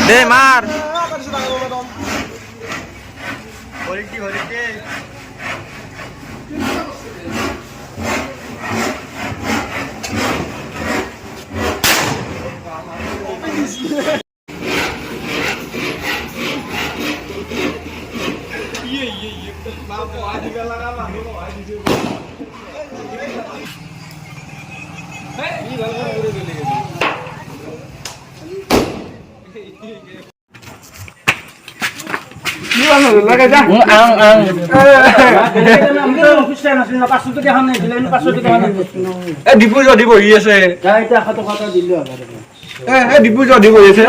দে মার ডিপু যদি বহি আছে ডিপু যদি বহি আছে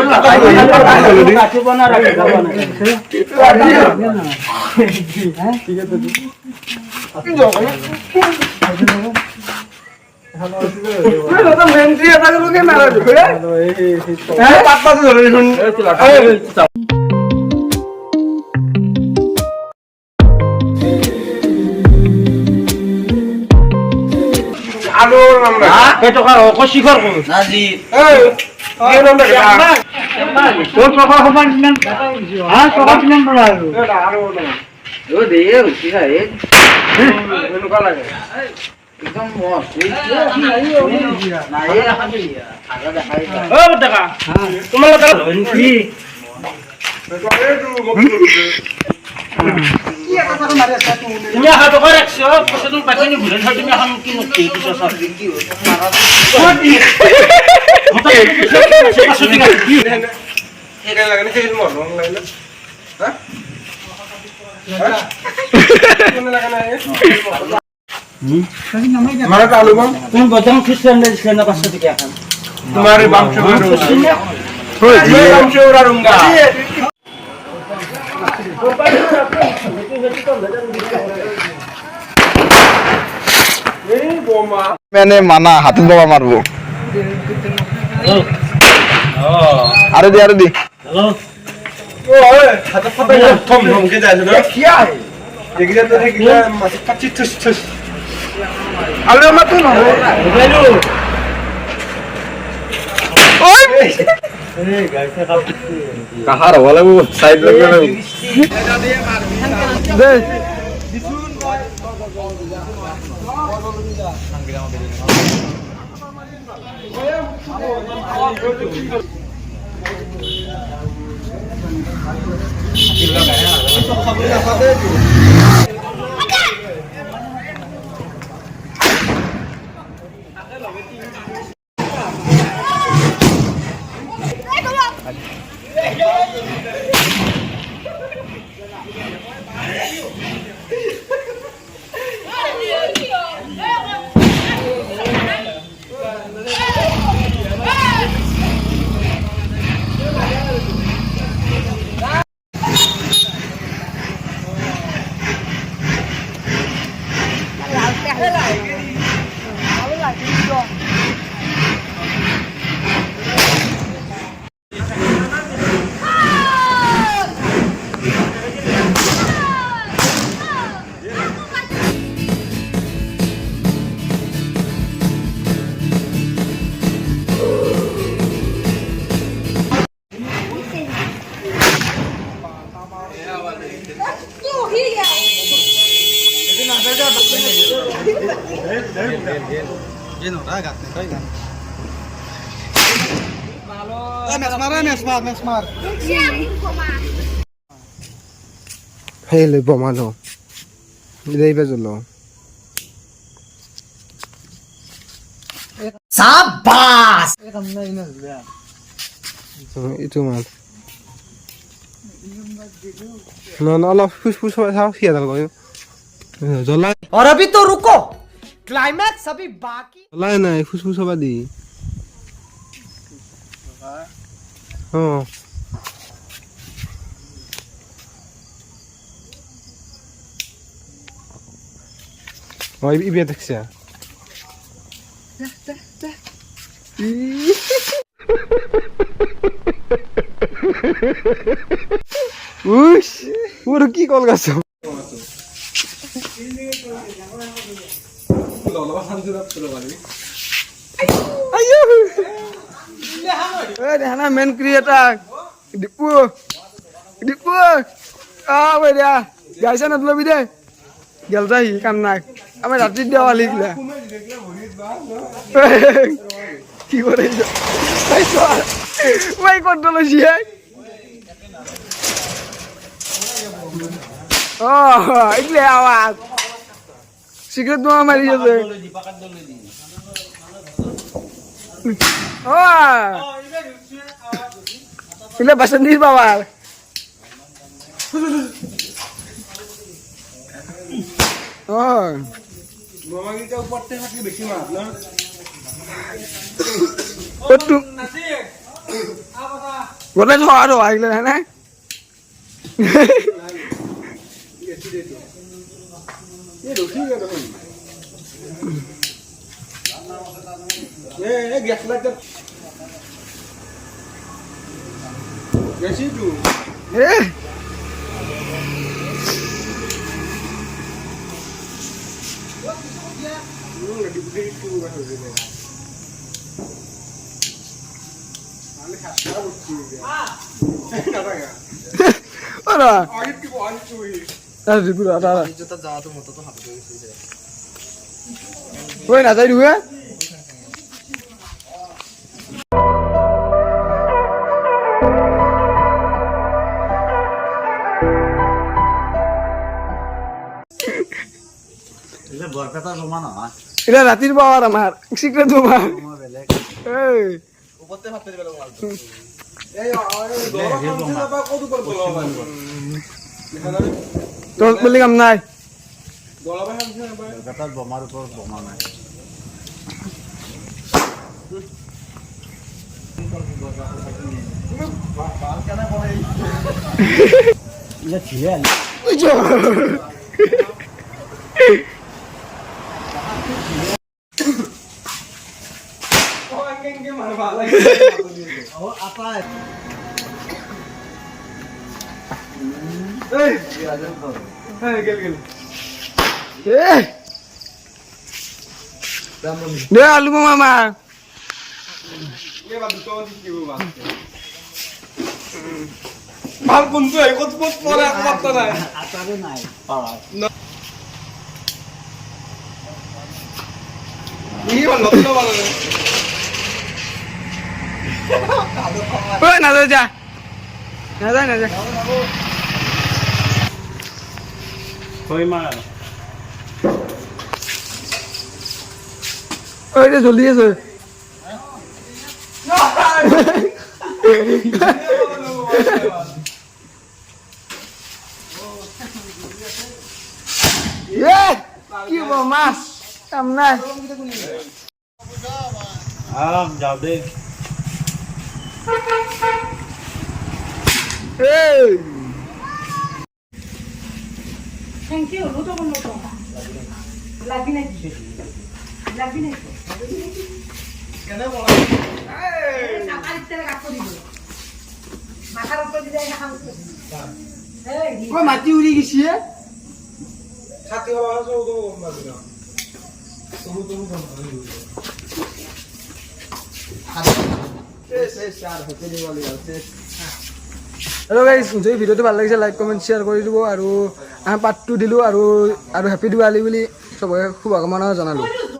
तुम्हारे मैंने माना हाथ दबा मारबो आरे दी कहाँ रहा वाला वो साइड लग रहा Hele bomalo. Idei bezolo. Sabas. Itu mal. No, Allah push sao xia dal koyo. Jola. और अभी तो रुको क्लाइमैक्स अभी बाकी Jola na push ba di. Oh. Oh, ibi ataksa. Ush, udah ki kol gaso. আইও এই দেখা না মেন ক্ৰিয়েটাৰ দীপু দীপু ভাই দিয়া গাইছা না তুলবি দে গেল যাই কাম নাই আমি রাত্রি দেওয়া লিখলা কি করে ভাই কত লৈছি এইগুলো আওয়াজ সিগারেট তোমার মারি যাচ্ছে এগুলো বাসন দিস বাবার গোটাই থোৱা আৰু আহিলে নাই ওই না যাই ঢুকে এটা রাতির পাওয়ার আমার সিক্রেট তোমার তোর বলি কাম নাই বোমার উপর বোমা নাই দে আলু মামা ভাল কোনটো কত কত পরে একমাত্র নাই আটারে নাই পাওয়ার ই ভাল নতুন ভালো ওই না যা না যা না যা কই মা ওই যে জলদি আছে কি মাছ কাম নাই যাও দে Thank you. Luto con luto. Lagi naik. Lagi naik. কেনে বলা Sakali tere kapo di dulu. Makan apa di daerah kamu? Hei, কই মাটি উৰি গেছি ছাতি হওয়া আছে ও তো মাঝে না তুমি তুমি হেল্ল' গাইজ যদি ভিডিঅ'টো ভাল লাগিছে লাইক কমেণ্ট শ্বেয়াৰ কৰি দিব আৰু পাৰ্ট 2 দিলোঁ আৰু হেপী দিৱালী বুলি চবকে শুভকামনা জনালোঁ